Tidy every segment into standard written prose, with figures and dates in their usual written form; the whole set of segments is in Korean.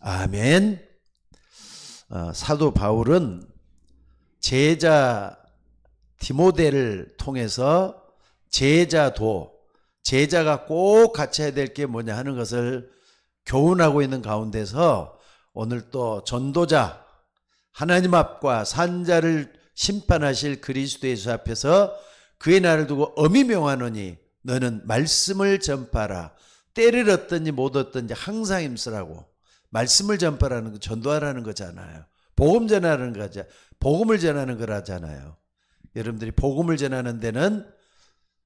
아멘. 사도 바울은 제자 디모데를 통해서 제자가 꼭 갖춰야 될 게 뭐냐 하는 것을 교훈하고 있는 가운데서 오늘 또 전도자, 하나님 앞과 산자를 심판하실 그리스도 예수 앞에서 그의 날을 두고 엄히 명하노니 너는 말씀을 전파하라. 때를 얻든지 못 얻든지 항상 힘쓰라고. 말씀을 전파하라는 거 전도하라는 거잖아요. 복음 전하는 거죠. 복음을 전하는 거라잖아요. 여러분들이 복음을 전하는 데는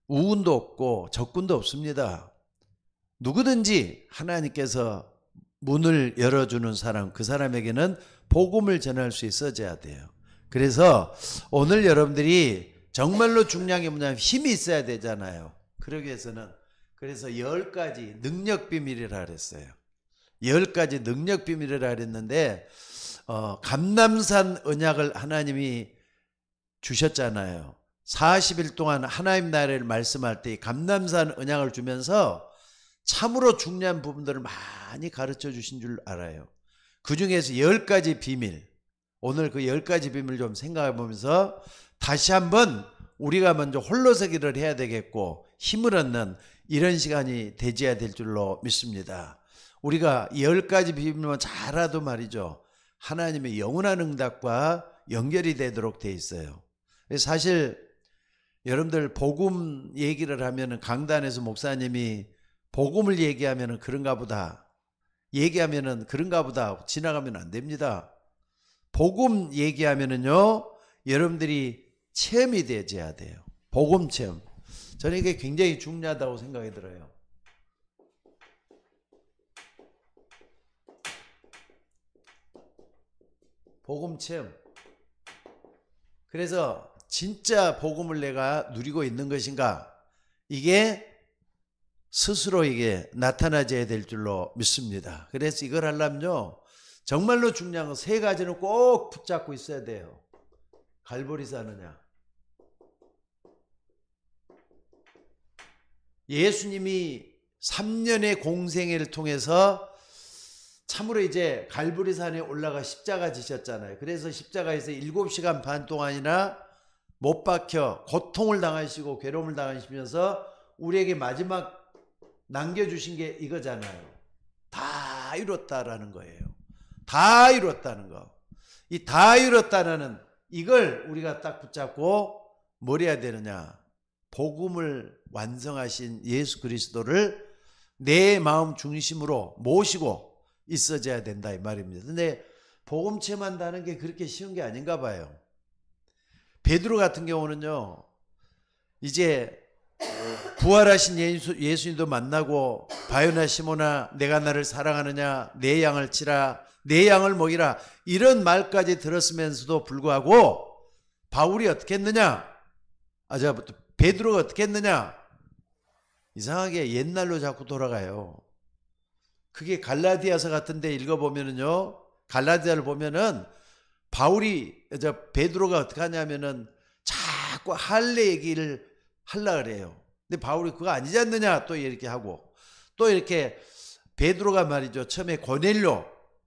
우군도 없고 적군도 없습니다. 누구든지 하나님께서 문을 열어주는 사람, 그 사람에게는 복음을 전할 수 있어야 돼요. 그래서 오늘 여러분들이 정말로 중요한 게 뭐냐면 힘이 있어야 되잖아요. 그러기 위해서는 그래서 10가지 능력 비밀이라 그랬어요. 10가지 능력 비밀이라 그랬는데 감람산 언약을 하나님이 주셨잖아요. 40일 동안 하나님 나라를 말씀할 때 감람산 언약을 주면서 참으로 중요한 부분들을 많이 가르쳐 주신 줄 알아요. 그 중에서 10가지 비밀, 오늘 그 10가지 비밀 좀 생각해 보면서 다시 한번 우리가 먼저 홀로서기를 해야 되겠고 힘을 얻는 이런 시간이 되어야 될 줄로 믿습니다. 우리가 10가지 비밀만 잘 알아도 말이죠. 하나님의 영원한 응답과 연결이 되도록 돼 있어요. 사실 여러분들 복음 얘기를 하면 강단에서 목사님이 복음을 얘기하면 그런가 보다 지나가면 안 됩니다. 복음 얘기하면은요 여러분들이 체험이 되어야 돼요. 복음 체험. 저는 이게 굉장히 중요하다고 생각이 들어요. 복음 체험. 그래서 진짜 복음을 내가 누리고 있는 것인가? 이게 스스로 이게 나타나져야 될 줄로 믿습니다. 그래서 이걸 하려면요 정말로 중요한 거 3가지는 꼭 붙잡고 있어야 돼요. 갈보리산 언약. 예수님이 3년의 공생애를 통해서 참으로 이제 갈보리산에 올라가 십자가 지셨잖아요. 그래서 십자가에서 7시간 반 동안이나 못 박혀 고통을 당하시고 괴로움을 당하시면서 우리에게 마지막 남겨주신 게 이거잖아요. 다 이뤘다라는 거예요. 다 이뤘다는 거. 이 다 이뤘다는 이걸 우리가 딱 붙잡고 뭘 해야 되느냐. 복음을 완성하신 예수 그리스도를 내 마음 중심으로 모시고 있어져야 된다 이 말입니다. 근데 복음 체험한다는 게 그렇게 쉬운 게 아닌가 봐요. 베드로 같은 경우는요. 이제 부활하신 예수님도 만나고 바요나 시모나 내가 나를 사랑하느냐 내 양을 치라 내 양을 먹이라 이런 말까지 들었으면서도 불구하고 바울이 어떻게 했느냐 베드로가 어떻게 했느냐 이상하게 옛날로 자꾸 돌아가요. 그게 갈라디아서 같은데 읽어보면은요 갈라디아를 보면은 베드로가 어떻게 하냐면은 자꾸 할례 얘기를 하려고 그래요. 근데 바울이 그거 아니지 않느냐 또 이렇게 하고 또 이렇게 베드로가 말이죠. 처음에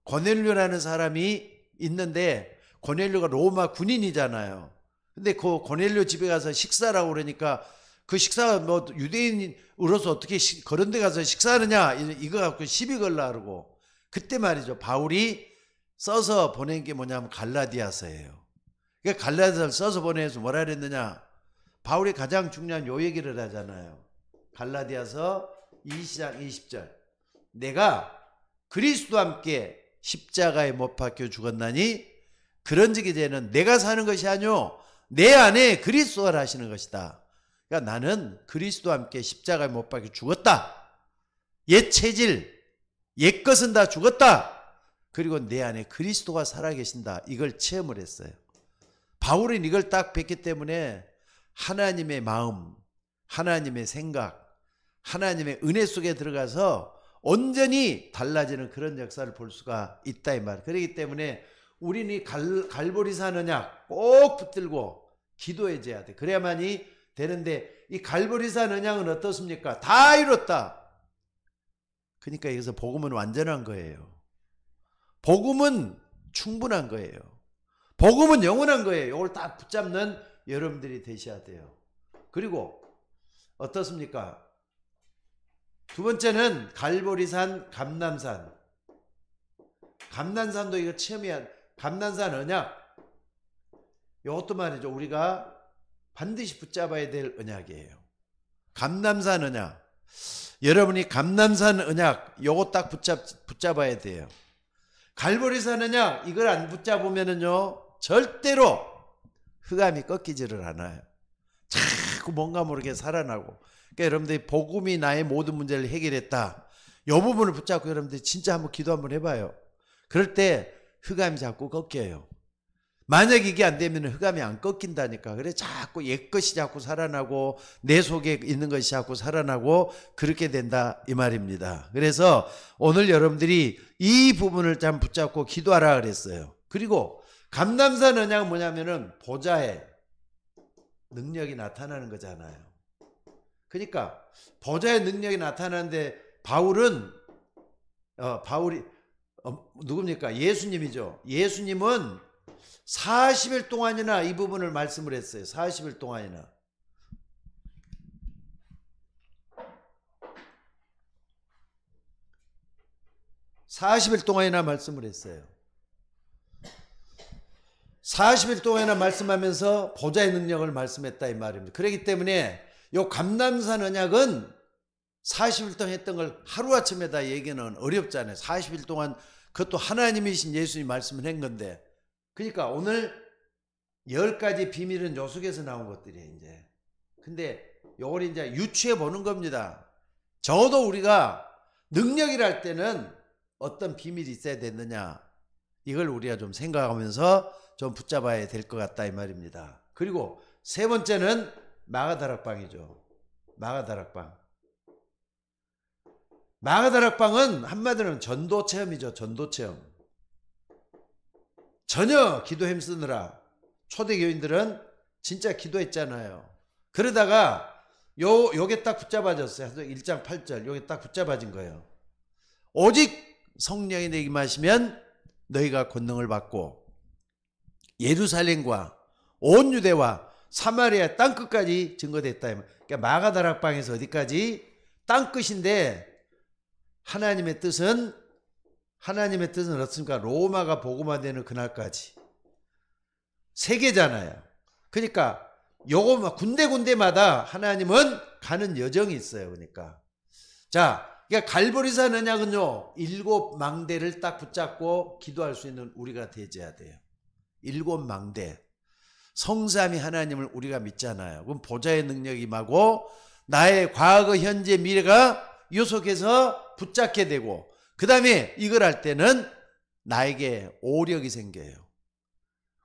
고넬료라는 사람이 있는데 고넬료가 로마 군인이잖아요. 근데 그 고넬료 집에 가서 식사라고 그러니까 그 식사가 뭐 유대인으로서 어떻게 그런 데 가서 식사하느냐 이거 갖고 시비 걸라 그러고 그때 말이죠. 바울이 써서 보낸 게 뭐냐면 갈라디아서예요. 그러니까 갈라디아서를 써서 보내서 뭐라 그랬느냐 바울이 가장 중요한 요 얘기를 하잖아요. 갈라디아서 2장 20절 내가 그리스도와 함께 십자가에 못 박혀 죽었나니 그런즉 이제는 내가 사는 것이 아니요 내 안에 그리스도가 하시는 것이다. 그러니까 나는 그리스도와 함께 십자가에 못 박혀 죽었다. 옛 체질 옛 것은 다 죽었다. 그리고 내 안에 그리스도가 살아계신다. 이걸 체험을 했어요. 바울은 이걸 딱 뵀기 때문에 하나님의 마음, 하나님의 생각, 하나님의 은혜 속에 들어가서 온전히 달라지는 그런 역사를 볼 수가 있다 이 말. 그렇기 때문에 우리는 이 갈보리산 언약 꼭 붙들고 기도해줘야 돼. 그래야만이 되는데 이 갈보리산 언약은 어떻습니까? 다 이뤘다. 그러니까 여기서 복음은 완전한 거예요. 복음은 충분한 거예요. 복음은 영원한 거예요. 이걸 딱 붙잡는 여러분들이 되셔야 돼요. 그리고 어떻습니까? 두 번째는 갈보리산, 감람산. 감람산도 이거 체험해야, 감람산 언약. 이것도 말이죠. 우리가 반드시 붙잡아야 될 언약이에요. 감람산 언약. 여러분이 감람산 언약 요거 딱 붙잡아야 돼요. 갈보리산 언약 이걸 안 붙잡으면은요 절대로 흑암이 꺾이지를 않아요. 자꾸 뭔가 모르게 살아나고. 그러니까 여러분들이 복음이 나의 모든 문제를 해결했다. 이 부분을 붙잡고 여러분들이 진짜 한번 기도 한번 해봐요. 그럴 때 흑암이 자꾸 꺾여요. 만약 이게 안 되면 흑암이 안 꺾인다니까. 그래 자꾸 옛것이 자꾸 살아나고 내 속에 있는 것이 자꾸 살아나고 그렇게 된다 이 말입니다. 그래서 오늘 여러분들이 이 부분을 참 붙잡고 기도하라 그랬어요. 그리고 감람산 언약은 뭐냐면은 보좌의 능력이 나타나는 거잖아요. 그러니까 보좌의 능력이 나타나는데 바울이 누굽니까? 예수님이죠. 예수님은 40일 동안이나 이 부분을 말씀을 했어요. 40일 동안이나. 말씀을 했어요. 40일 동안이나 말씀하면서 보좌의 능력을 말씀했다 이 말입니다. 그렇기 때문에 이 감람산 언약은 40일 동안 했던 걸 하루아침에다 얘기는 어렵잖아요. 40일 동안 그것도 하나님이신 예수님이 말씀을 한 건데. 그러니까 오늘 10가지 비밀은 요 속에서 나온 것들이에요, 이제. 근데 요걸 이제 유추해 보는 겁니다. 적어도 우리가 능력이랄 때는 어떤 비밀이 있어야 되느냐. 이걸 우리가 좀 생각하면서 좀 붙잡아야 될 것 같다 이 말입니다. 그리고 세 번째는 마가다락방이죠. 마가다락방. 마가다락방은 한마디로는 전도 체험이죠. 전도 체험. 전혀 기도 힘쓰느라 초대교인들은 진짜 기도했잖아요. 그러다가 요게 딱 붙잡아졌어요. 1장 8절 요게 딱 붙잡아진 거예요. 오직 성령이 내게 임하시면 너희가 권능을 받고 예루살렘과 온 유대와 사마리아 땅끝까지 증거됐다. 그러니까 마가다락방에서 어디까지? 땅끝인데 하나님의 뜻은 어떻습니까? 로마가 복음화되는 그날까지. 세계잖아요. 그러니까 요거 군데군데마다 하나님은 가는 여정이 있어요. 그러니까. 자, 그러니까 갈보리산 언약은요. 7망대를 딱 붙잡고 기도할 수 있는 우리가 되어야 돼요. 7망대. 성삼위 하나님을 우리가 믿잖아요. 그럼 보좌의 능력이 임하고 나의 과거, 현재, 미래가 요 속에서 붙잡게 되고 그 다음에 이걸 할 때는 나에게 오력이 생겨요.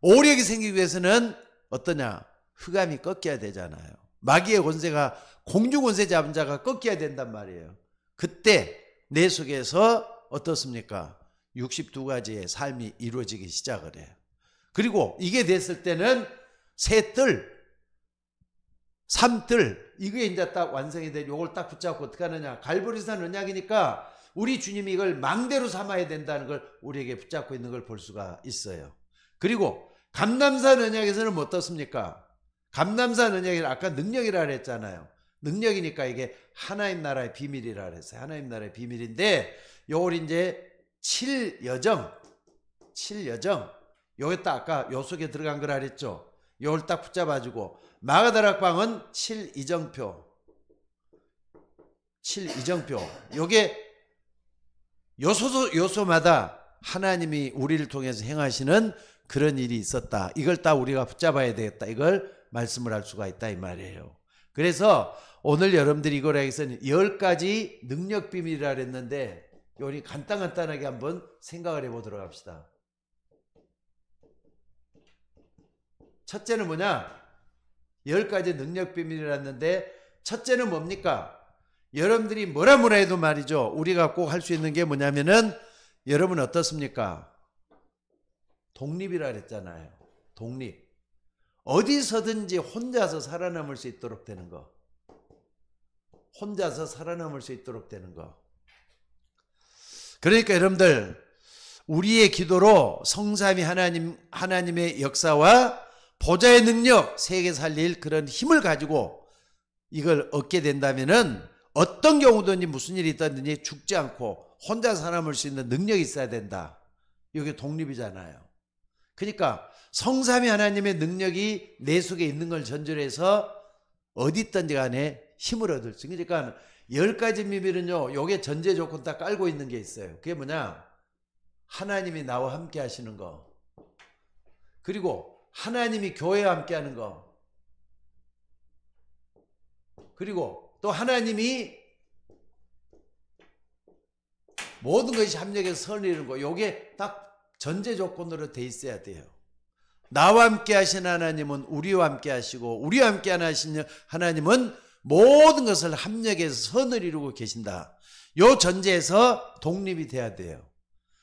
오력이 생기기 위해서는 어떠냐? 흑암이 꺾여야 되잖아요. 마귀의 권세가 공중 권세 잡은 자가 꺾여야 된단 말이에요. 그때 내 속에서 어떻습니까? 62가지의 삶이 이루어지기 시작을 해요. 그리고 이게 됐을 때는 새 뜰, 3뜰 이게 이제 딱 완성이 되고 이걸 딱 붙잡고 어떻게 하느냐? 갈보리산 언약이니까 우리 주님이 이걸 망대로 삼아야 된다는 걸 우리에게 붙잡고 있는 걸 볼 수가 있어요. 그리고 감람산 언약에서는 뭐 어떻습니까? 감람산 언약이 아까 능력이라 그랬잖아요. 능력이니까 이게 하나님 나라의 비밀이라 그랬어요. 하나님 나라의 비밀인데 요걸 이제 7여정 요게 딱 아까 요 속에 들어간 거라 그랬죠. 요걸 딱 붙잡아주고 마가다락방은 7이정표 요게 요소마다 하나님이 우리를 통해서 행하시는 그런 일이 있었다. 이걸 딱 우리가 붙잡아야 되겠다. 이걸 말씀을 할 수가 있다 이 말이에요. 그래서 오늘 여러분들이 이거에 대해서는 10가지 능력 비밀이라 그랬는데 우리 간단하게 한번 생각을 해보도록 합시다. 첫째는 뭐냐? 10가지 능력 비밀이라 했는데 첫째는 뭡니까? 여러분들이 뭐라 해도 말이죠. 우리가 꼭 할 수 있는 게 뭐냐면은 여러분 어떻습니까? 독립이라 그랬잖아요. 독립. 어디서든지 혼자서 살아남을 수 있도록 되는 거. 혼자서 살아남을 수 있도록 되는 거. 그러니까 여러분들 우리의 기도로 성삼위 하나님의 역사와 보좌의 능력, 세계 살릴 그런 힘을 가지고 이걸 얻게 된다면은 어떤 경우든지 무슨 일이 있든지 죽지 않고 혼자 살아남을 수 있는 능력이 있어야 된다. 이게 독립이잖아요. 그러니까 성삼위 하나님의 능력이 내 속에 있는 걸 전제로 해서 어디 있든지 간에 힘을 얻을 수 있어요. 그러니까 10가지 비밀은요, 요게 전제 조건 다 깔고 있는 게 있어요. 그게 뭐냐? 하나님이 나와 함께 하시는 거. 그리고 하나님이 교회와 함께 하는 거. 그리고 또 하나님이 모든 것이 합력해서 선을 이루는 거. 요게 딱 전제 조건으로 돼 있어야 돼요. 나와 함께 하신 하나님은 우리와 함께 하시고 우리와 함께 하신 하나님은 모든 것을 합력해서 선을 이루고 계신다. 요 전제에서 독립이 돼야 돼요.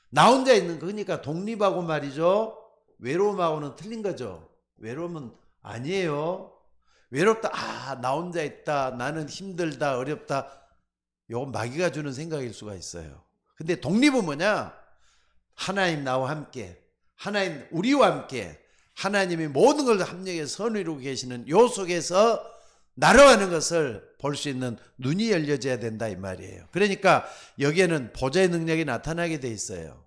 나 혼자 있는 거. 그러니까 독립하고 말이죠, 외로움하고는 틀린 거죠. 외로움은 아니에요. 외롭다, 나 혼자 있다, 나는 힘들다, 어렵다, 요건 마귀가 주는 생각일 수가 있어요. 근데 독립은 뭐냐? 하나님 나와 함께, 하나님 우리와 함께, 하나님이 모든 걸 합력해서 선을 이루고 계시는 요 속에서 날아가는 것을 볼 수 있는 눈이 열려져야 된다 이 말이에요. 그러니까 여기에는 보좌의 능력이 나타나게 돼 있어요.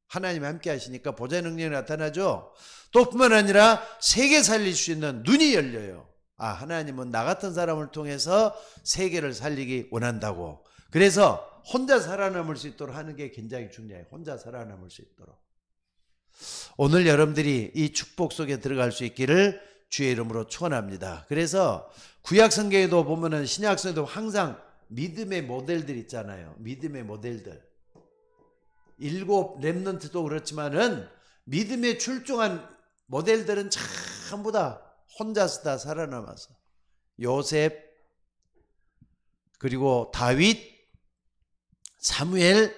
하나님이 함께 하시니까 보좌의 능력이 나타나죠. 또 뿐만 아니라 세계 살릴 수 있는 눈이 열려요. 하나님은 나 같은 사람을 통해서 세계를 살리기 원한다고. 그래서 혼자 살아남을 수 있도록 하는 게 굉장히 중요해요. 혼자 살아남을 수 있도록. 오늘 여러분들이 이 축복 속에 들어갈 수 있기를 주의 이름으로 축원합니다. 그래서 구약 성경에도 보면은 신약 성경에도 항상 믿음의 모델들 있잖아요. 믿음의 모델들. 7 렘넌트도 그렇지만은 믿음에 출중한 모델들은 전부 다 혼자서 다 살아남아서 요셉, 그리고 다윗, 사무엘,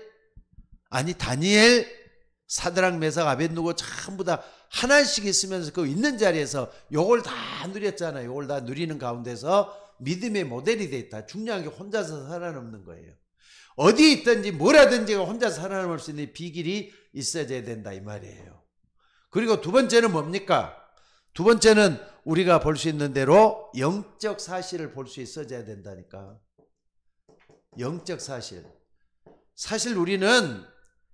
다니엘, 사드락, 메삭, 아벳느고 전부 다 하나씩 있으면서 그 있는 자리에서 요걸 다 누렸잖아요. 요걸 다 누리는 가운데서 믿음의 모델이 돼 있다. 중요한 게 혼자서 살아남는 거예요. 어디에 있든지 뭘 하든지가 혼자 살아남을 수 있는 비결이 있어야 된다 이 말이에요. 그리고 두 번째는 뭡니까? 두 번째는 우리가 볼 수 있는 대로 영적 사실을 볼 수 있어야 된다니까. 영적 사실. 사실 우리는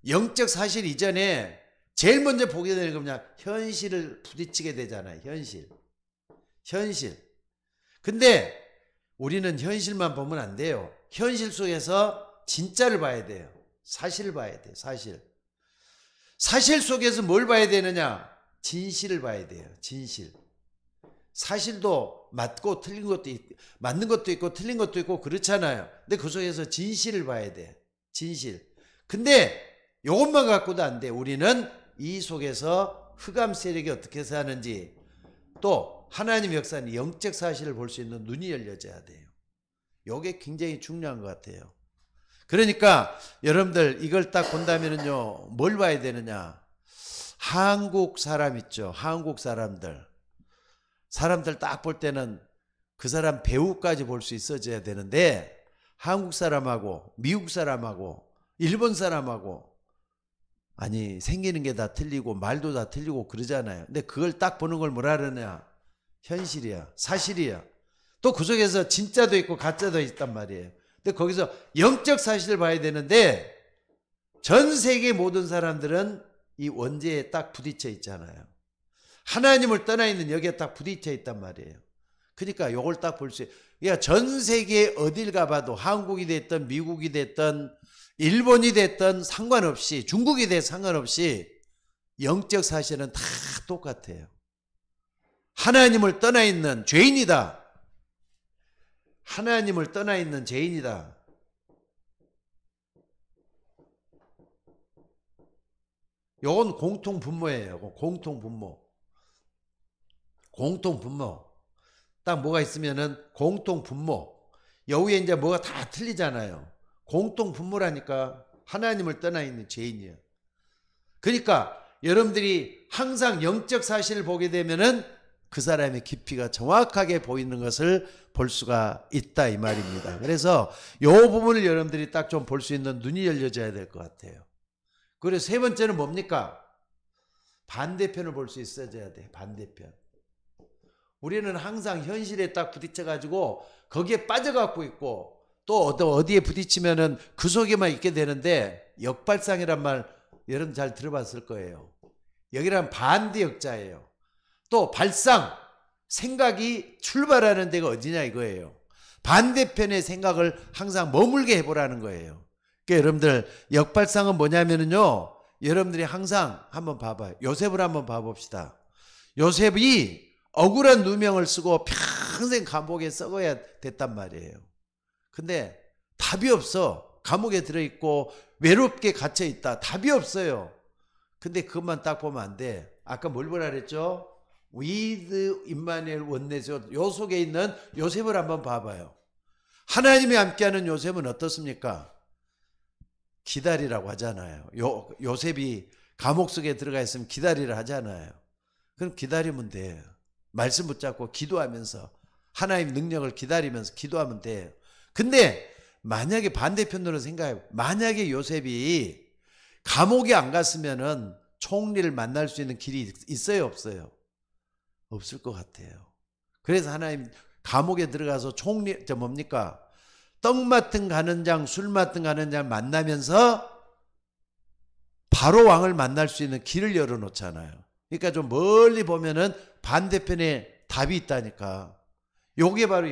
영적 사실 이전에 제일 먼저 보게 되는 거 뭐냐? 현실을 부딪히게 되잖아요. 현실. 근데 우리는 현실만 보면 안 돼요. 현실 속에서 진짜를 봐야 돼요. 사실을 봐야 돼요. 사실 속에서 뭘 봐야 되느냐? 진실을 봐야 돼요. 진실. 사실도 맞고 틀린 것도 맞는 것도 있고 틀린 것도 있고 그렇잖아요. 근데 그 속에서 진실을 봐야 돼. 진실. 근데 이것만 갖고도 안 돼. 우리는 이 속에서 흑암 세력이 어떻게 사는지, 또 하나님 역사는 영적 사실을 볼 수 있는 눈이 열려져야 돼요. 이게 굉장히 중요한 것 같아요. 그러니까 여러분들 이걸 딱 본다면은요, 뭘 봐야 되느냐? 한국 사람 있죠. 한국 사람들 딱 볼 때는 그 사람 배우까지 볼 수 있어져야 되는데, 한국 사람하고 미국 사람하고 일본 사람하고 생기는 게 다 틀리고 말도 다 틀리고 그러잖아요. 근데 그걸 딱 보는 걸 뭐라 그러냐? 현실이야. 사실이야. 또 그 속에서 진짜도 있고 가짜도 있단 말이에요. 근데 거기서 영적 사실을 봐야 되는데, 전 세계 모든 사람들은 이 원죄에 딱 부딪혀 있잖아요. 하나님을 떠나 있는 여기에 딱 부딪혀 있단 말이에요. 그러니까 요걸 딱 볼 수 있어요. 그러니까 전 세계 어딜 가봐도, 한국이 됐든 미국이 됐든 일본이 됐든 상관없이, 중국이 됐든 상관없이 영적 사실은 다 똑같아요. 하나님을 떠나 있는 죄인이다. 하나님을 떠나 있는 죄인이다. 요건 공통분모예요. 공통분모. 딱 뭐가 있으면은 공통분모. 여기에 이제 뭐가 다 틀리잖아요. 공통분모라니까. 하나님을 떠나 있는 죄인이에요. 그러니까 여러분들이 항상 영적 사실을 보게 되면은 그 사람의 깊이가 정확하게 보이는 것을 볼 수가 있다 이 말입니다. 그래서 이 부분을 여러분들이 딱 좀 볼 수 있는 눈이 열려져야 될 것 같아요. 그리고 세 번째는 뭡니까? 반대편을 볼 수 있어야 돼. 반대편. 우리는 항상 현실에 딱 부딪혀가지고 거기에 빠져갖고 있고 또 어디에 부딪히면은 그 속에만 있게 되는데, 역발상이란 말 여러분 잘 들어봤을 거예요. 여기란 반대 역자예요. 또 발상, 생각이 출발하는 데가 어디냐 이거예요. 반대편의 생각을 항상 머물게 해보라는 거예요. 그러니까 여러분들 역발상은 뭐냐면은요, 여러분들이 항상 한번 봐봐요. 요셉을 한번 봐봅시다. 요셉이 억울한 누명을 쓰고 평생 감옥에 썩어야 됐단 말이에요. 근데 답이 없어. 감옥에 들어있고 외롭게 갇혀있다. 답이 없어요. 근데 그것만 딱 보면 안 돼. 아까 뭘 보라 그랬죠? with 임마누엘 원내죠. 요 속에 있는 요셉을 한번 봐봐요. 하나님이 함께하는 요셉은 어떻습니까? 기다리라고 하잖아요. 요셉이 감옥 속에 들어가 있으면 기다리라 하잖아요. 그럼 기다리면 돼요. 말씀 붙잡고 기도하면서 하나님 능력을 기다리면서 기도하면 돼요. 근데 만약에 반대편으로 생각해, 만약에 요셉이 감옥에 안 갔으면은 총리를 만날 수 있는 길이 있어요, 없어요? 없을 것 같아요. 그래서 하나님 감옥에 들어가서 뭡니까? 떡 맡은 가는 장, 술 맡은 가는 장 만나면서 바로 왕을 만날 수 있는 길을 열어놓잖아요. 그러니까 좀 멀리 보면은 반대편에 답이 있다니까. 요게 바로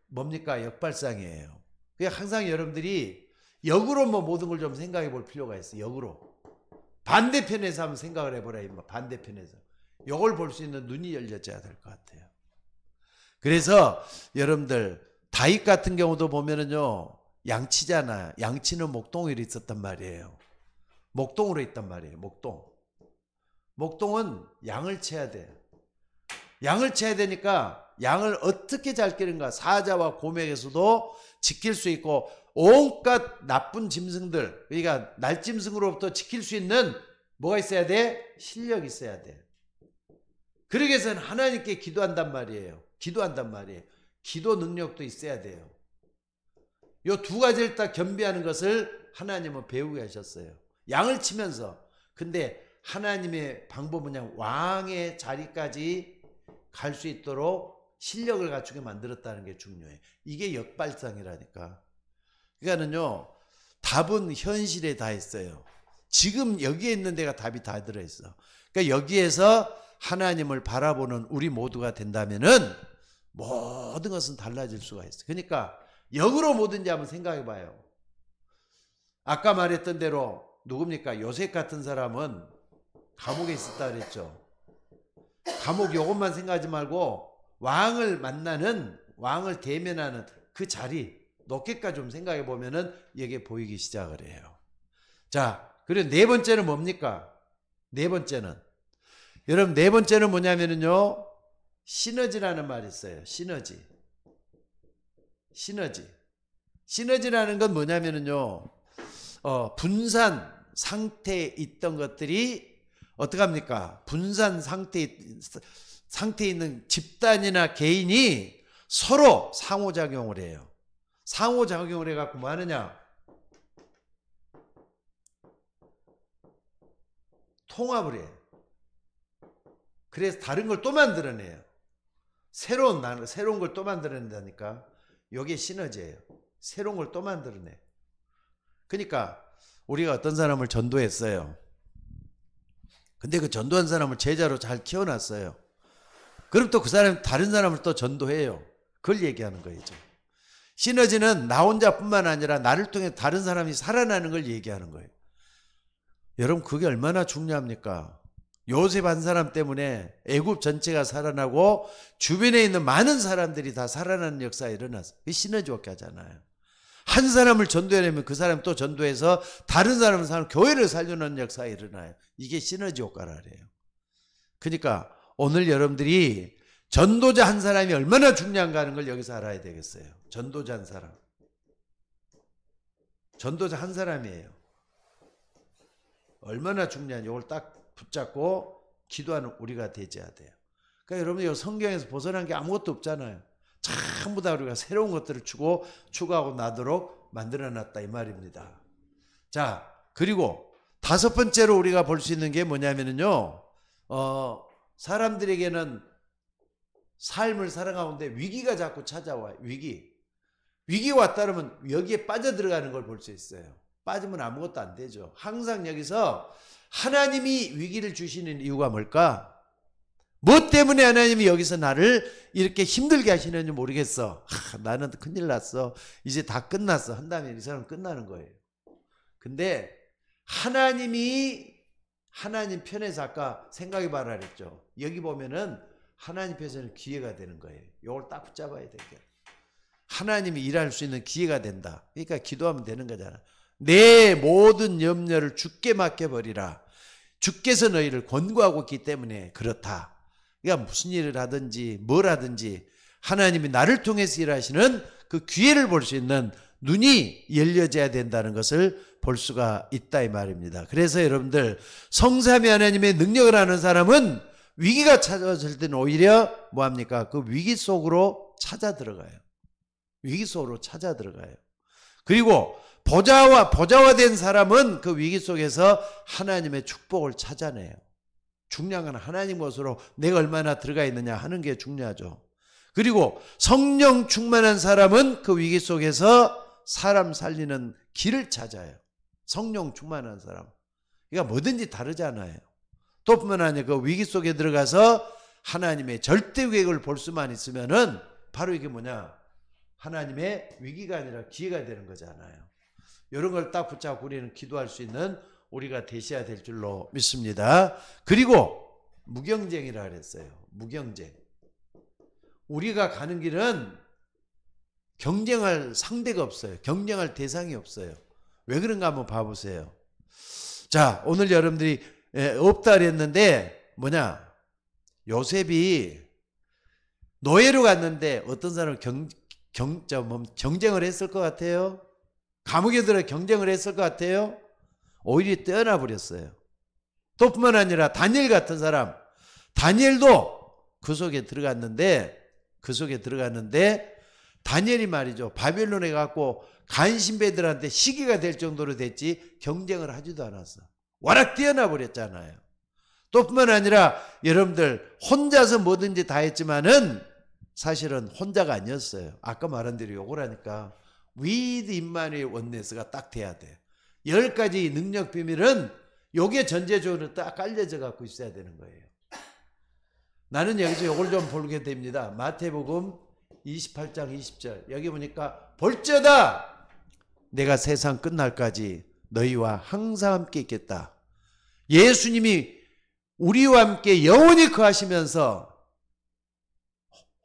뭡니까? 역발상이에요. 그러니까 항상 여러분들이 역으로 모든 걸 좀 생각해 볼 필요가 있어요. 역으로. 반대편에서 한번 생각을 해보라. 반대편에서. 요걸 볼 수 있는 눈이 열려져야 될 것 같아요. 그래서 여러분들 다윗 같은 경우도 보면은요, 양치잖아. 양치는 목동으로 있었단 말이에요. 목동으로 있단 말이에요. 목동은 양을 쳐야 돼요. 양을 쳐야 되니까 양을 어떻게 잘 기른가? 사자와 곰에게서도 지킬 수 있고 온갖 나쁜 짐승들, 그러니까 날짐승으로부터 지킬 수 있는 뭐가 있어야 돼? 실력이 있어야 돼. 그러기 위해서는 하나님께 기도한단 말이에요. 기도 능력도 있어야 돼요. 요 두 가지를 딱 겸비하는 것을 하나님은 배우게 하셨어요. 양을 치면서. 근데 하나님의 방법은 그냥 왕의 자리까지 갈 수 있도록 실력을 갖추게 만들었다는 게 중요해. 이게 역발상이라니까. 그러니까는요, 답은 현실에 다 있어요. 지금 여기에 있는 데가 답이 다 들어있어. 그러니까 여기에서 하나님을 바라보는 우리 모두가 된다면은 모든 것은 달라질 수가 있어. 그러니까 역으로 뭐든지 한번 생각해 봐요. 아까 말했던 대로 누굽니까? 요셉 같은 사람은 감옥에 있었다 그랬죠. 감옥 요것만 생각하지 말고 왕을 만나는, 왕을 대면하는 그 자리 높게까지 좀 생각해 보면은 이게 보이기 시작을 해요. 자, 그리고 네 번째는 뭡니까? 네 번째는, 여러분, 네 번째는 뭐냐면은요, 시너지라는 말이 있어요. 시너지라는 건 뭐냐면은요, 분산 상태에 있던 것들이 어떻게 합니까? 분산 상태에 있는 집단이나 개인이 서로 상호작용을 해요. 상호작용을 해갖고 뭐 하느냐? 통합을 해요. 그래서 다른 걸 또 만들어내요. 새로운 걸 또 만들어낸다니까. 이게 시너지예요. 새로운 걸 또 만들어내. 그러니까 우리가 어떤 사람을 전도했어요. 근데 그 전도한 사람을 제자로 잘 키워놨어요. 그럼 또 그 사람, 다른 사람을 또 전도해요. 그걸 얘기하는 거죠. 시너지는 나 혼자뿐만 아니라 나를 통해 다른 사람이 살아나는 걸 얘기하는 거예요. 여러분, 그게 얼마나 중요합니까? 요셉 한 사람 때문에 애굽 전체가 살아나고 주변에 있는 많은 사람들이 다 살아나는 역사가 일어났어요. 그게 시너지 효과 하잖아요. 한 사람을 전도해내면 그 사람 또 전도해서 다른 사람을 교회를 살려놓는 역사가 일어나요. 이게 시너지 효과라 그래요. 그러니까 오늘 여러분들이 전도자 한 사람이 얼마나 중요한가 하는 걸 여기서 알아야 되겠어요. 전도자 한 사람. 전도자 한 사람이에요. 얼마나 중요한지 이걸 딱 붙잡고 기도하는 우리가 되어야 돼요. 그러니까 여러분, 이 성경에서 벗어난 게 아무것도 없잖아요. 전부 다 우리가 새로운 것들을 추구하고 나도록 만들어놨다 이 말입니다. 자, 그리고 다섯 번째로 우리가 볼 수 있는 게 뭐냐면요. 사람들에게는 삶을 살아가는데 위기가 자꾸 찾아와요. 위기가 왔다 그러면 여기에 빠져들어가는 걸 볼 수 있어요. 빠지면 아무것도 안 되죠. 항상 여기서 하나님이 위기를 주시는 이유가 뭘까? 뭐 때문에 하나님이 여기서 나를 이렇게 힘들게 하시는지 모르겠어. 나는 큰일 났어. 이제 다 끝났어. 한 다음에 이 사람은 끝나는 거예요. 근데 하나님 편에서 아까 생각해 봐라 그랬죠. 여기 보면은 하나님 편에서는 기회가 되는 거예요. 이걸 딱 붙잡아야 돼요. 하나님이 일할 수 있는 기회가 된다. 그러니까 기도하면 되는 거잖아. 내 모든 염려를 주께 맡겨버리라. 주께서 너희를 권고하고 있기 때문에 그렇다. 그러니까 무슨 일을 하든지 뭘 하든지 하나님이 나를 통해서 일하시는 그 기회를 볼 수 있는 눈이 열려져야 된다는 것을 볼 수가 있다 이 말입니다. 그래서 여러분들 성삼위 하나님의 능력을 아는 사람은 위기가 찾아왔을 때는 오히려 뭐합니까? 그 위기 속으로 찾아 들어가요. 위기 속으로 찾아 들어가요. 그리고 보좌화된 사람은 그 위기 속에서 하나님의 축복을 찾아내요. 중요한 건 하나님 것으로 내가 얼마나 들어가 있느냐 하는 게 중요하죠. 그리고 성령 충만한 사람은 그 위기 속에서 사람 살리는 길을 찾아요. 성령 충만한 사람. 그러니까 뭐든지 다르잖아요. 또 뿐만 아니라 그 위기 속에 들어가서 하나님의 절대 계획을 볼 수만 있으면은 바로 이게 뭐냐? 하나님의 위기가 아니라 기회가 되는 거잖아요. 이런 걸 딱 붙잡고 우리는 기도할 수 있는 우리가 되셔야 될 줄로 믿습니다. 그리고 무경쟁이라 그랬어요. 무경쟁. 우리가 가는 길은 경쟁할 상대가 없어요. 경쟁할 대상이 없어요. 왜 그런가 한번 봐보세요. 자, 오늘 여러분들이 없다 그랬는데 뭐냐? 요셉이 노예로 갔는데 어떤 사람을 경쟁을 했을 것 같아요? 감옥에 들어 경쟁을 했을 것 같아요? 오히려 떼어나 버렸어요. 또 뿐만 아니라 다니엘 같은 사람, 다니엘도 그 속에 들어갔는데 다니엘이 말이죠. 바벨론에 갖고 간신배들한테 시기가 될 정도로 됐지 경쟁을 하지도 않았어. 와락 떼어나 버렸잖아요. 또 뿐만 아니라 여러분들 혼자서 뭐든지 다 했지만은 사실은 혼자가 아니었어요. 아까 말한 대로 요걸 하니까 with 임마누엘 원네스가 딱 돼야 돼. 10가지 능력 비밀은 요게 전제적으로 딱 깔려져 갖고 있어야 되는 거예요. 나는 여기서 요걸 좀 보게 됩니다. 마태복음 28장 20절. 여기 보니까 볼지어다 내가 세상 끝날까지 너희와 항상 함께 있겠다. 예수님이 우리와 함께 영원히 거하시면서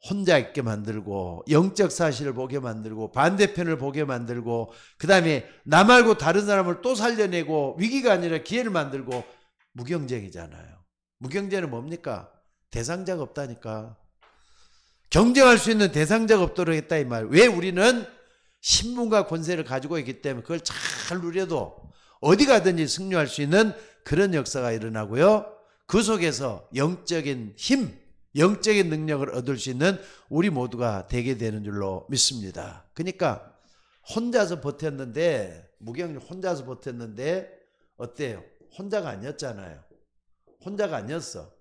혼자 있게 만들고 영적 사실을 보게 만들고 반대편을 보게 만들고 그 다음에 나 말고 다른 사람을 또 살려내고 위기가 아니라 기회를 만들고 무경쟁이잖아요. 무경쟁은 뭡니까? 대상자가 없다니까. 경쟁할 수 있는 대상자가 없도록 했다 이 말. 왜 우리는 신분과 권세를 가지고 있기 때문에 그걸 잘 누려도 어디 가든지 승리할 수 있는 그런 역사가 일어나고요. 그 속에서 영적인 힘, 영적인 능력을 얻을 수 있는 우리 모두가 되게 되는 줄로 믿습니다. 그러니까 혼자서 버텼는데 혼자서 버텼는데 어때요? 혼자가 아니었잖아요. 혼자가 아니었어.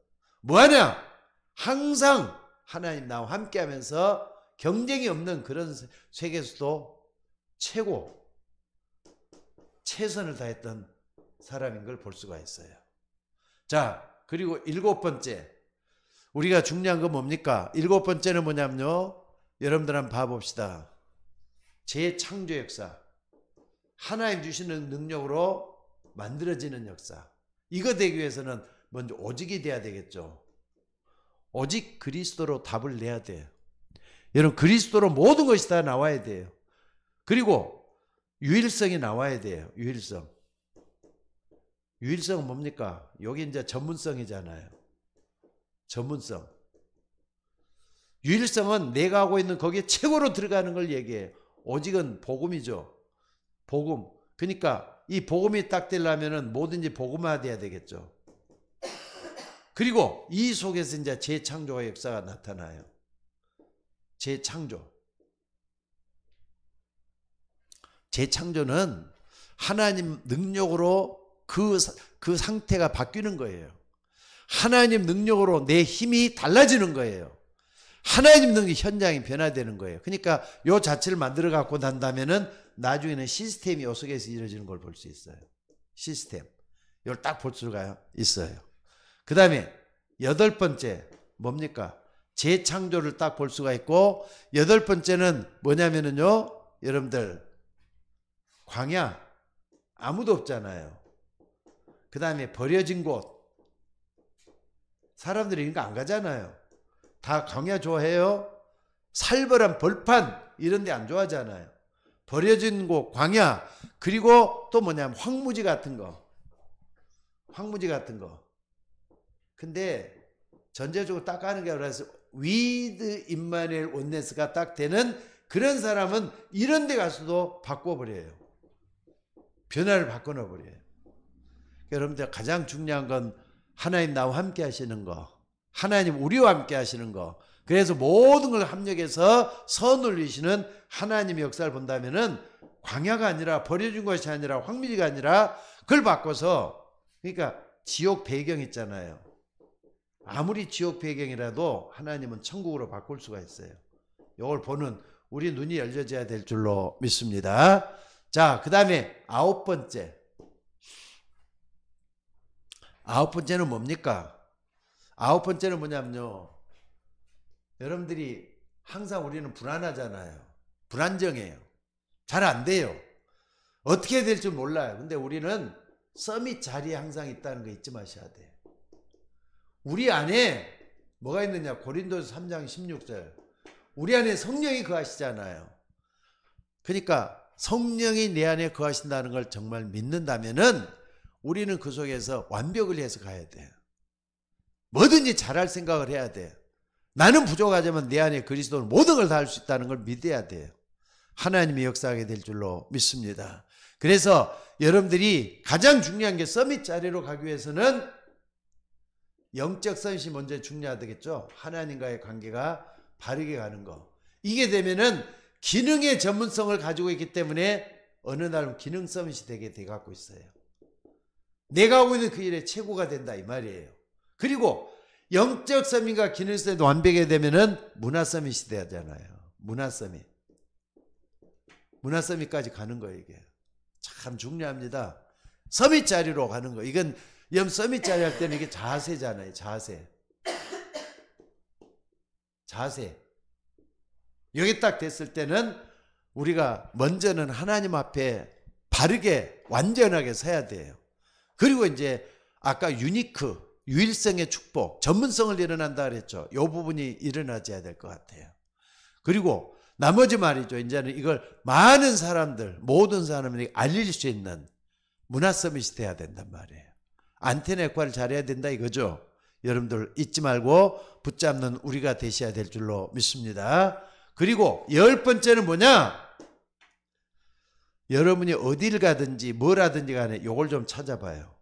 뭐하냐? 항상 하나님 나와 함께하면서 경쟁이 없는 그런 세계에서도 최선을 다했던 사람인 걸 볼 수가 있어요. 자, 그리고 7번째. 우리가 중요한 건 뭡니까? 7번째는 뭐냐면요. 여러분들 한번 봐봅시다. 재창조 역사. 하나님 주시는 능력으로 만들어지는 역사. 이거 되기 위해서는 먼저 오직이 돼야 되겠죠. 오직 그리스도로 답을 내야 돼요. 여러분 그리스도로 모든 것이 다 나와야 돼요. 그리고 유일성이 나와야 돼요. 유일성은 뭡니까? 여기 이제 전문성이잖아요. 전문성. 유일성은 내가 하고 있는 거기에 최고로 들어가는 걸 얘기해요. 오직은 복음이죠. 복음. 그러니까 이 복음이 딱 되려면은 뭐든지 복음화돼야 되겠죠. 그리고 이 속에서 이제 재창조의 역사가 나타나요. 재창조. 재창조는 하나님 능력으로 그 상태가 바뀌는 거예요. 하나님 능력으로 내 힘이 달라지는 거예요. 하나님 능력 현장이 변화되는 거예요. 그러니까 요 자체를 만들어 갖고 난다면은 나중에는 시스템이 요 속에서 이루어지는 걸 볼 수 있어요. 시스템. 이걸 딱 볼 수가 있어요. 그 다음에 8번째 뭡니까? 재창조를 딱 볼 수가 있고, 8번째는 뭐냐면은요, 여러분들 광야 아무도 없잖아요. 그 다음에 버려진 곳, 사람들이 이런 거 안 가잖아요. 다 광야 좋아해요? 살벌한 벌판 이런 데 안 좋아하잖아요. 버려진 곳, 광야, 그리고 또 뭐냐면 황무지 같은 거. 황무지 같은 거. 근데 전체적으로 딱 가는 게 아니라 위드 임마누엘 온네스가 딱 되는 그런 사람은 이런 데 가서도 바꿔버려요. 변화를 바꿔놔버려요. 여러분들 가장 중요한 건 하나님 나와 함께 하시는 거, 하나님 우리와 함께 하시는 거, 그래서 모든 걸 합력해서 선을 이루시는 하나님의 역사를 본다면은 광야가 아니라 버려진 것이 아니라 황무지가 아니라 그걸 바꿔서, 그러니까 지옥 배경 있잖아요. 아무리 지옥 배경이라도 하나님은 천국으로 바꿀 수가 있어요. 이걸 보는 우리 눈이 열려져야 될 줄로 믿습니다. 자, 그 다음에 9번째. 9번째는 뭡니까? 9번째는 뭐냐면요, 여러분들이 항상 우리는 불안하잖아요. 불안정해요. 잘 안 돼요. 어떻게 될 줄 몰라요. 근데 우리는 서밋 자리에 항상 있다는 거 잊지 마셔야 돼요. 우리 안에 뭐가 있느냐? 고린도서 3장 16절. 우리 안에 성령이 거하시잖아요. 그러니까 성령이 내 안에 거하신다는 걸 정말 믿는다면은 우리는 그 속에서 완벽을 해서 가야 돼요. 뭐든지 잘할 생각을 해야 돼요. 나는 부족하지만 내 안에 그리스도는 모든 걸 다 할 수 있다는 걸 믿어야 돼요. 하나님이 역사하게 될 줄로 믿습니다. 그래서 여러분들이 가장 중요한 게 서밋 자리로 가기 위해서는 영적 서밋이 먼저 중요하겠죠. 하나님과의 관계가 바르게 가는 거. 이게 되면은 기능의 전문성을 가지고 있기 때문에 어느 날은 기능 서밋이 되게 돼 갖고 있어요. 내가 하고 있는 그 일의 최고가 된다 이 말이에요. 그리고 영적 서밋과 기능 서밋이 완벽하게 되면은 문화 서밋이 되잖아요. 문화 서밋. 문화 서밋까지 가는 거예요, 이게. 참 중요합니다. 서밋 자리로 가는 거. 이건 서밋 자리 할 때는 이게 자세잖아요. 자세. 여기 딱 됐을 때는 우리가 먼저는 하나님 앞에 바르게 완전하게 서야 돼요. 그리고 이제 아까 유일성의 축복, 전문성을 일어난다 그랬죠. 이 부분이 일어나줘야 될 것 같아요. 그리고 나머지 말이죠. 이제는 이걸 많은 사람들, 모든 사람들이 알릴 수 있는 문화 서밋이 돼야 된단 말이에요. 안테나 역할을 잘해야 된다 이거죠. 여러분들 잊지 말고 붙잡는 우리가 되셔야 될 줄로 믿습니다. 그리고 10번째는 뭐냐? 여러분이 어딜 가든지 뭘 하든지 간에 이걸 좀 찾아봐요.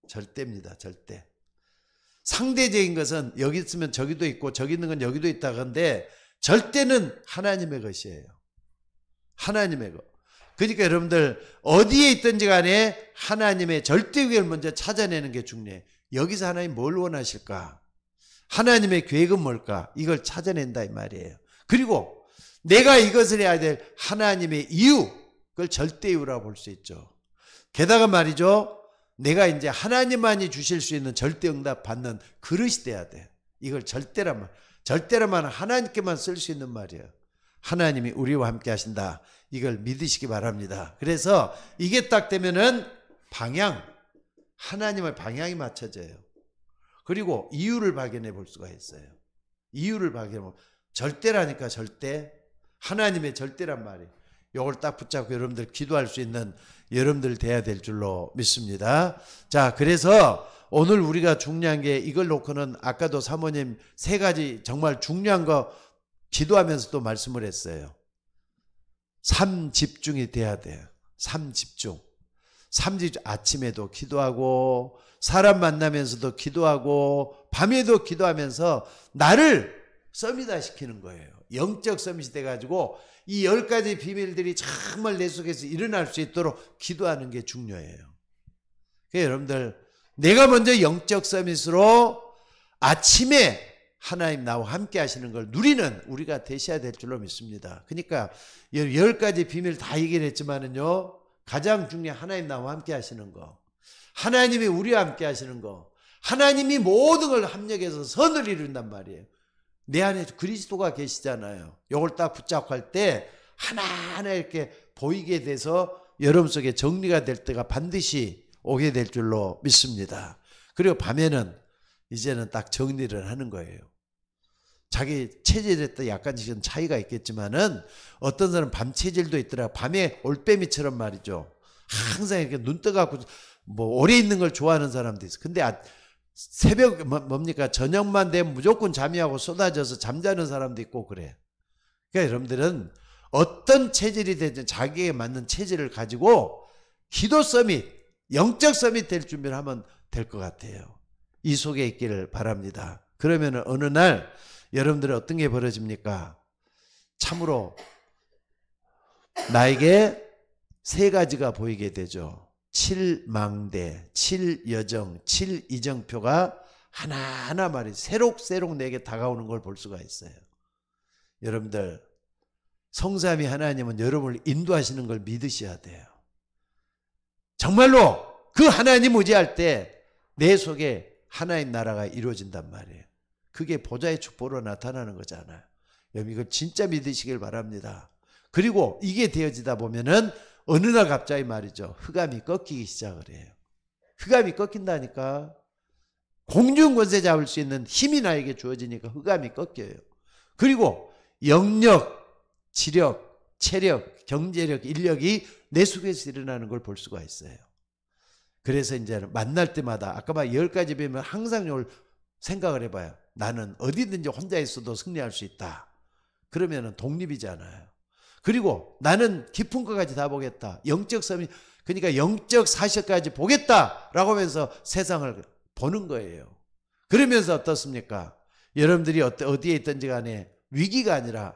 절대입니다. 절대. 상대적인 것은 여기 있으면 저기도 있고 저기 있는 건 여기도 있다 건데 절대는 하나님의 것이에요. 하나님의 것. 그러니까 여러분들 어디에 있든지 간에 하나님의 절대 계획을 먼저 찾아내는 게 중요해요. 여기서 하나님 뭘 원하실까? 하나님의 계획은 뭘까? 이걸 찾아낸다 이 말이에요. 그리고 내가 이것을 해야 될 하나님의 이유, 그걸 절대 이유라고 볼 수 있죠. 게다가 말이죠, 내가 이제 하나님만이 주실 수 있는 절대 응답 받는 그릇이 돼야 돼. 이걸 절대라만 하나님께만 쓸 수 있는 말이에요. 하나님이 우리와 함께 하신다. 이걸 믿으시기 바랍니다. 그래서 이게 딱 되면은 하나님의 방향이 맞춰져요. 그리고 이유를 발견해 볼 수가 있어요. 이유를 발견하면 절대라니까 절대. 하나님의 절대란 말이에요. 이걸 딱 붙잡고 여러분들 기도할 수 있는 여러분들 돼야 될 줄로 믿습니다. 자, 그래서 오늘 우리가 중요한 게 이걸 놓고는 아까도 사모님 3가지 정말 중요한 거 기도하면서도 말씀을 했어요. 3집중이 돼야 돼요. 3집중. 3집중. 아침에도 기도하고 사람 만나면서도 기도하고 밤에도 기도하면서 나를 서밋화 시키는 거예요. 영적 서밋이 돼가지고 이 10가지 비밀들이 정말 내 속에서 일어날 수 있도록 기도하는 게 중요해요. 그러니까 여러분들 내가 먼저 영적 서밋으로 아침에 하나님 나와 함께 하시는 걸 누리는 우리가 되셔야 될 줄로 믿습니다. 그러니까 10가지 비밀 다 얘기를 했지만은요, 가장 중요한 하나님 나와 함께 하시는 거, 하나님이 우리와 함께 하시는 거, 하나님이 모든 걸 합력해서 선을 이룬단 말이에요. 내 안에 그리스도가 계시잖아요. 이걸 딱 붙잡고 할 때 하나하나 이렇게 보이게 돼서 여러분 속에 정리가 될 때가 반드시 오게 될 줄로 믿습니다. 그리고 밤에는 이제는 딱 정리를 하는 거예요. 자기 체질에 따라 약간씩은 차이가 있겠지만은 어떤 사람은 밤 체질도 있더라. 밤에 올빼미처럼 말이죠. 항상 이렇게 눈 떠갖고 뭐 오래 있는 걸 좋아하는 사람도 있어. 근데 새벽 뭡니까? 저녁만 되면 무조건 잠이하고 쏟아져서 잠자는 사람도 있고 그래. 그러니까 여러분들은 어떤 체질이 되든 자기에 맞는 체질을 가지고 기도 서밋, 영적 서밋 될 준비를 하면 될 것 같아요. 이 속에 있기를 바랍니다. 그러면 어느 날 여러분들은 어떤 게 벌어집니까? 참으로 나에게 세 가지가 보이게 되죠. 7망대, 7여정, 7이정표가 하나하나 말이 새록새록 내게 다가오는 걸 볼 수가 있어요. 여러분들 성삼위 하나님은 여러분을 인도하시는 걸 믿으셔야 돼요. 정말로 그 하나님 의지할 때 내 속에 하나님 나라가 이루어진단 말이에요. 그게 보좌의 축복으로 나타나는 거잖아요. 여러분 이걸 진짜 믿으시길 바랍니다. 그리고 이게 되어지다 보면은 어느 날 갑자기 말이죠. 흑암이 꺾이기 시작을 해요. 흑암이 꺾인다니까. 공중 권세 잡을 수 있는 힘이 나에게 주어지니까 흑암이 꺾여요. 그리고 영력, 지력, 체력, 경제력, 인력이 내 속에서 일어나는 걸 볼 수가 있어요. 그래서 이제는 만날 때마다 아까 막 10가지 배우면 항상 이걸 생각을 해봐요. 나는 어디든지 혼자 있어도 승리할 수 있다. 그러면 독립이잖아요. 그리고 나는 깊은 것까지 다 보겠다. 영적 서밋, 그러니까 영적 사실까지 보겠다라고 하면서 세상을 보는 거예요. 그러면서 어떻습니까? 여러분들이 어디에 있든지 간에 위기가 아니라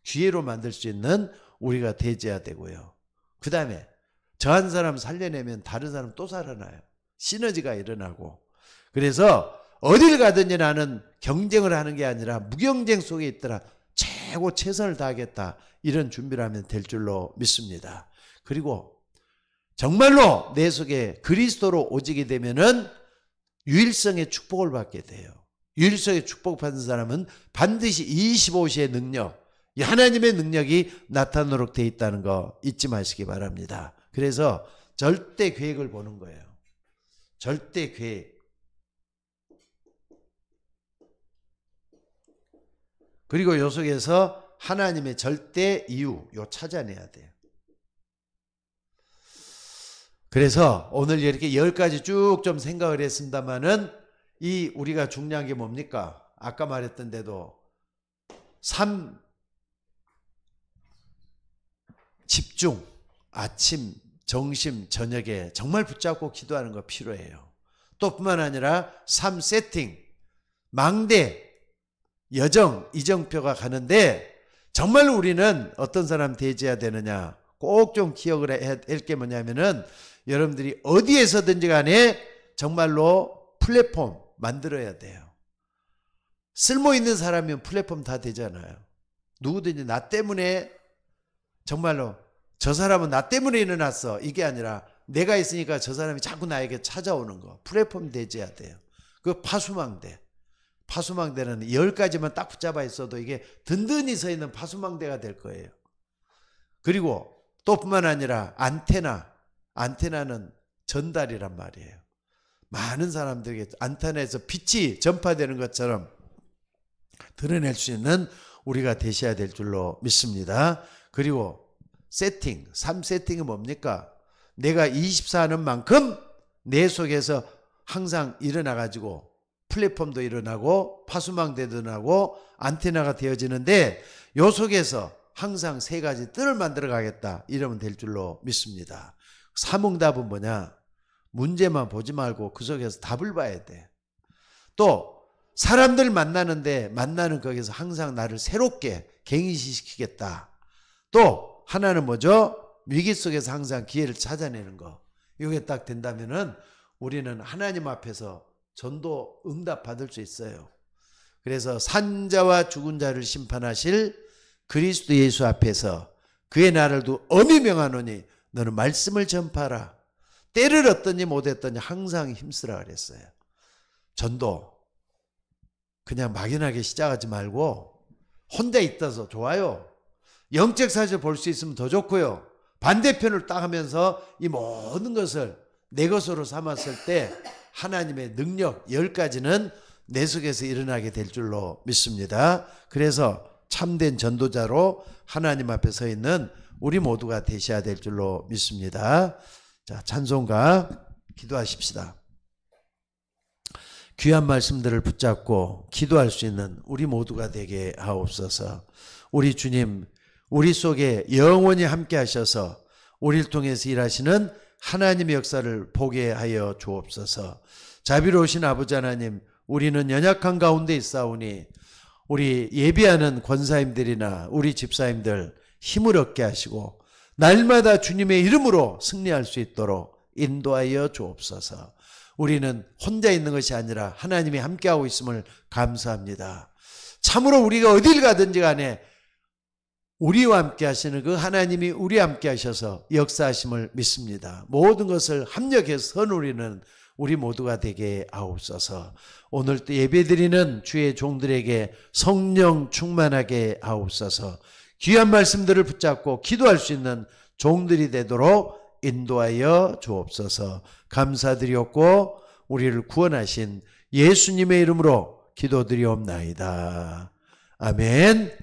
기회로 만들 수 있는 우리가 되어야 되고요. 그 다음에 저 한 사람 살려내면 다른 사람 또 살아나요. 시너지가 일어나고. 그래서 어딜 가든지 나는 경쟁을 하는 게 아니라 무경쟁 속에 있더라. 최고 최선을 다하겠다. 이런 준비를 하면 될 줄로 믿습니다. 그리고 정말로 내 속에 그리스도로 오지게 되면은 유일성의 축복을 받게 돼요. 유일성의 축복 받는 사람은 반드시 25시의 능력, 하나님의 능력이 나타나도록 되어 있다는 거 잊지 마시기 바랍니다. 그래서 절대 계획을 보는 거예요. 절대 계획. 그리고 요 속에서 하나님의 절대 이유, 요 찾아내야 돼요. 그래서 오늘 이렇게 10가지 쭉 좀 생각을 했습니다만은 이 우리가 중요한 게 뭡니까? 아까 말했던 데도 3 집중, 아침, 점심, 저녁에 정말 붙잡고 기도하는 거 필요해요. 또 뿐만 아니라 3 세팅, 망대, 여정, 이정표가 가는데 정말로 우리는 어떤 사람 되어야 되느냐 꼭 좀 기억을 해야 될 게 뭐냐면은 여러분들이 어디에서든지 간에 정말로 플랫폼 만들어야 돼요. 쓸모있는 사람이면 플랫폼 다 되잖아요. 누구든지 나 때문에 정말로 저 사람은 나 때문에 일어났어 이게 아니라 내가 있으니까 저 사람이 자꾸 나에게 찾아오는 거 플랫폼 되어야 돼요. 그 파수망대. 파수망대는 10가지만 딱 붙잡아 있어도 이게 든든히 서 있는 파수망대가 될 거예요. 그리고 또 뿐만 아니라 안테나는 전달이란 말이에요. 많은 사람들에게 안테나에서 빛이 전파되는 것처럼 드러낼 수 있는 우리가 되셔야 될 줄로 믿습니다. 그리고 세팅, 3세팅이 뭡니까? 내가 24하는 만큼 내 속에서 항상 일어나가지고 플랫폼도 일어나고 파수망대도 일어나고 안테나가 되어지는데 요 속에서 항상 3가지 뜰을 만들어 가겠다 이러면 될 줄로 믿습니다. 삼응답은 뭐냐? 문제만 보지 말고 그 속에서 답을 봐야 돼. 또 사람들 만나는데 만나는 거기서 항상 나를 새롭게 갱신시키겠다. 또 하나는 뭐죠? 위기 속에서 항상 기회를 찾아내는 거. 이게 딱 된다면은 우리는 하나님 앞에서 전도 응답 받을 수 있어요. 그래서 산자와 죽은 자를 심판하실 그리스도 예수 앞에서 그의 날을 두 엄히 명하노니 너는 말씀을 전파하라. 때를 얻든지 못했든지 항상 힘쓰라 그랬어요. 전도 그냥 막연하게 시작하지 말고 혼자 있어서 좋아요. 영적 사실 볼 수 있으면 더 좋고요. 반대편을 딱 하면서 이 모든 것을 내 것으로 삼았을 때 하나님의 능력 10가지는 내 속에서 일어나게 될 줄로 믿습니다. 그래서 참된 전도자로 하나님 앞에 서 있는 우리 모두가 되셔야 될 줄로 믿습니다. 자, 찬송가 기도하십시다. 귀한 말씀들을 붙잡고 기도할 수 있는 우리 모두가 되게 하옵소서. 우리 주님, 우리 속에 영원히 함께 하셔서 우리를 통해서 일하시는 하나님의 역사를 보게 하여 주옵소서. 자비로우신 아버지 하나님, 우리는 연약한 가운데 있사오니 우리 예비하는 권사님들이나 우리 집사님들 힘을 얻게 하시고 날마다 주님의 이름으로 승리할 수 있도록 인도하여 주옵소서. 우리는 혼자 있는 것이 아니라 하나님이 함께하고 있음을 감사합니다. 참으로 우리가 어딜 가든지 간에 우리와 함께 하시는 그 하나님이 우리와 함께 하셔서 역사하심을 믿습니다. 모든 것을 합력해서 선우리는 우리 모두가 되게 하옵소서. 오늘 또 예배드리는 주의 종들에게 성령 충만하게 하옵소서. 귀한 말씀들을 붙잡고 기도할 수 있는 종들이 되도록 인도하여 주옵소서. 감사드리옵고 우리를 구원하신 예수님의 이름으로 기도드리옵나이다. 아멘.